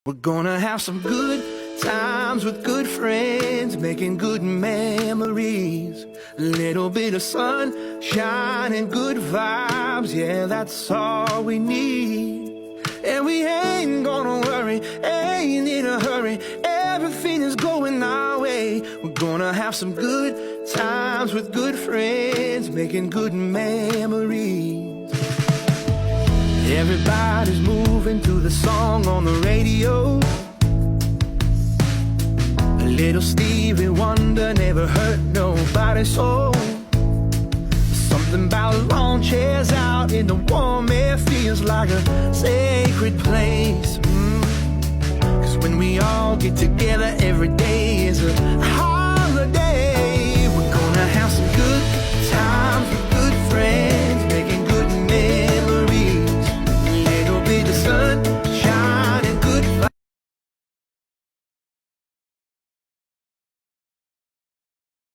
We're gonna have some good times with good friends, making good memories. A little bit of sunshine and good vibes, yeah, that's all we need. And we ain't gonna worry, ain't in a hurry, everything is going our way. We're gonna have some good times with good friends, making good memories. Everybody's moving to the song on the radio. A little Stevie Wonder never hurt nobody's soul. Something about lawn chairs out in the warm air feels like a sacred place. Cause when we all get together, every day is a holiday. We're gonna have some good